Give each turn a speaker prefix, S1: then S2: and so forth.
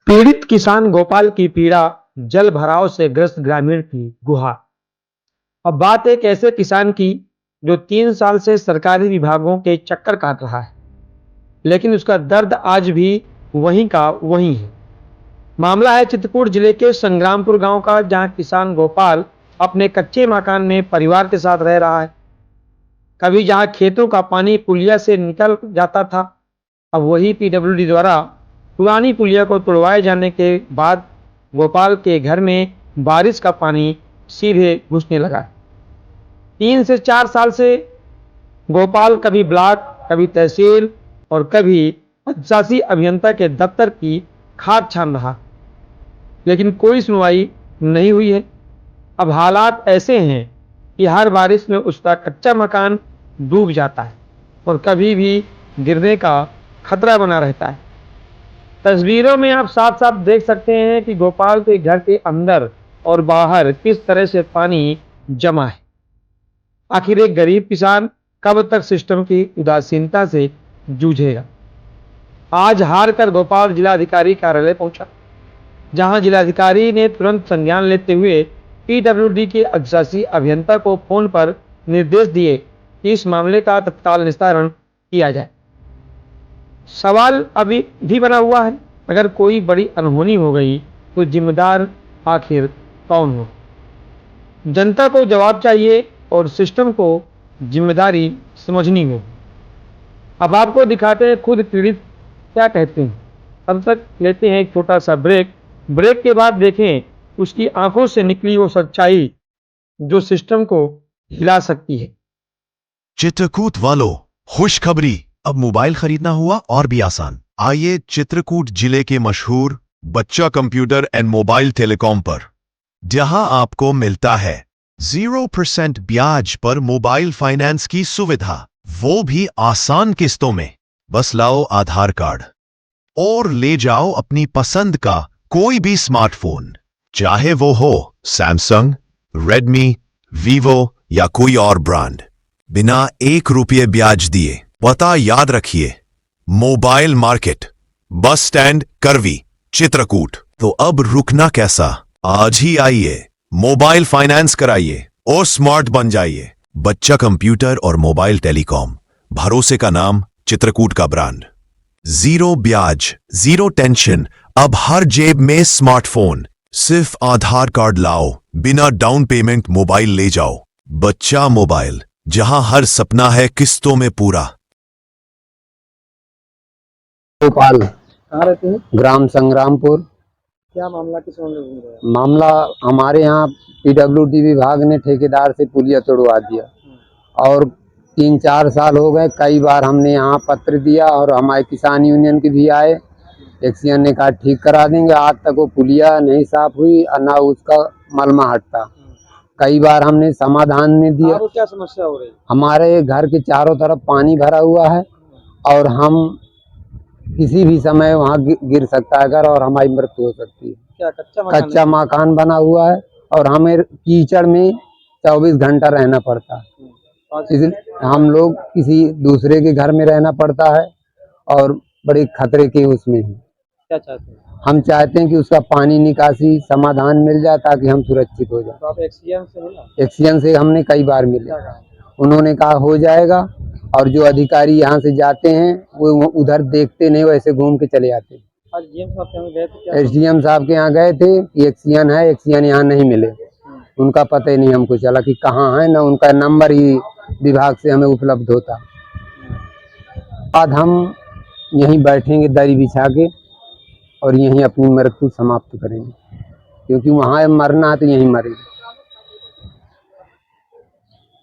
S1: पीड़ित किसान गोपाल की पीड़ा, जल भराव से ग्रस्त ग्रामीण की गुहार। अब बात एक ऐसे किसान की जो 3 साल से सरकारी विभागों के चक्कर काट रहा है, लेकिन उसका दर्द आज भी वहीं का वहीं है। मामला है चित्रकूट जिले के संग्रामपुर गांव का, जहां किसान गोपाल अपने कच्चे मकान में परिवार के साथ रह रहा है। कभी जहां खेतों का पानी पुलिया से निकल जाता था, अब वही पीडब्ल्यूडी द्वारा पुरानी पुलिया को तोड़वाए जाने के बाद गोपाल के घर में बारिश का पानी सीधे घुसने लगा। 3 से 4 साल से गोपाल कभी ब्लॉक, कभी तहसील और कभी अधिशासी अभियंता के दफ्तर की खाट छान रहा, लेकिन कोई सुनवाई नहीं हुई है। अब हालात ऐसे हैं कि हर बारिश में उसका कच्चा मकान डूब जाता है और कभी भी गिरने का खतरा बना रहता है। तस्वीरों में आप साफ साफ देख सकते हैं कि गोपाल के घर के अंदर और बाहर किस तरह से पानी जमा है। आखिर एक गरीब किसान कब तक सिस्टम की उदासीनता से जूझेगा? आज हार कर गोपाल जिलाधिकारी कार्यालय पहुंचा, जहां जिलाधिकारी ने तुरंत संज्ञान लेते हुए पीडब्ल्यूडी के अधिशासी अभियंता को फोन पर निर्देश दिए कि इस मामले का तत्काल निस्तारण किया जाए। सवाल अभी भी बना हुआ है, अगर कोई बड़ी अनहोनी हो गई तो जिम्मेदार आखिर कौन हो? जनता को जवाब चाहिए और सिस्टम को जिम्मेदारी समझनी होगी। अब आपको दिखाते हैं खुद पीड़ित क्या कहते हैं। तब तक लेते हैं एक छोटा सा ब्रेक के बाद देखें उसकी आंखों से निकली वो सच्चाई जो सिस्टम को हिला सकती है।
S2: चित्रकूट वालों, खुशखबरी, अब मोबाइल खरीदना हुआ और भी आसान। आइए चित्रकूट जिले के मशहूर बच्चा कंप्यूटर एंड मोबाइल टेलीकॉम पर, जहां आपको मिलता है 0% ब्याज पर मोबाइल फाइनेंस की सुविधा, वो भी आसान किस्तों में। बस लाओ आधार कार्ड और ले जाओ अपनी पसंद का कोई भी स्मार्टफोन, चाहे वो हो सैमसंग, रेडमी, वीवो या कोई और ब्रांड, बिना 1 रुपये ब्याज दिए। पता याद रखिए, मोबाइल मार्केट, बस स्टैंड, करवी, चित्रकूट। तो अब रुकना कैसा? आज ही आइए, मोबाइल फाइनेंस कराइए और स्मार्ट बन जाइए। बच्चा कंप्यूटर और मोबाइल टेलीकॉम, भरोसे का नाम, चित्रकूट का ब्रांड। 0 ब्याज, 0 टेंशन, अब हर जेब में स्मार्टफोन। सिर्फ आधार कार्ड लाओ, बिना डाउन पेमेंट मोबाइल ले जाओ। बच्चा मोबाइल, जहां हर सपना है किस्तों में पूरा।
S3: गोपाल,
S1: कहाँ रहते हैं?
S3: ग्राम संग्रामपुर।
S1: क्या मामला, किस मामले में घूम रहे हैं?
S3: मामला हमारे यहाँ पीडब्ल्यूडी विभाग ने ठेकेदार से पुलिया तोड़वा दिया और 3-4 साल हो गए। कई बार हमने यहाँ पत्र दिया और हमारे किसान यूनियन के भी आए। एक्सीएन ने कहा ठीक करा देंगे। आज तक वो पुलिया नहीं साफ हुई और ना उसका मलमा हटता। कई बार हमने समाधान में दिया।
S1: क्या समस्या हो रही है?
S3: हमारे घर के चारों तरफ पानी भरा हुआ है और हम किसी भी समय वहाँ गिर सकता है घर और हमारी मृत्यु हो सकती है।
S1: क्या
S3: कच्चा मकान बना हुआ है और हमें कीचड़ में 24 घंटा रहना पड़ता है। इसलिए हम लोग किसी दूसरे के घर में रहना पड़ता है और बड़े खतरे के उसमें हैं।
S1: क्या चाहते हैं?
S3: हम चाहते हैं कि उसका पानी निकासी समाधान मिल जाए ताकि हम सुरक्षित हो जाए।
S1: तो आप एक्सीएन से मिला?
S3: एक्सीएन से हमने कई बार मिले, उन्होंने कहा हो जाएगा और जो अधिकारी यहाँ से जाते हैं वो उधर देखते नहीं, वैसे घूम के चले जाते हैं।
S1: आज डीएम साहब के यहाँ गए थे क्या?
S3: एसडीएम साहब के यहाँ गए थे कि एक्सीएन है, एक्सीएन यहाँ नहीं मिले। उनका पता ही नहीं हमको चला कि कहाँ है, ना उनका नंबर ही विभाग से हमें उपलब्ध होता। बाद हम यहीं बैठेंगे दरी बिछा के और यहीं अपनी मृत्यु समाप्त करेंगे, क्योंकि वहाँ मरना है तो यहीं मरेंगे।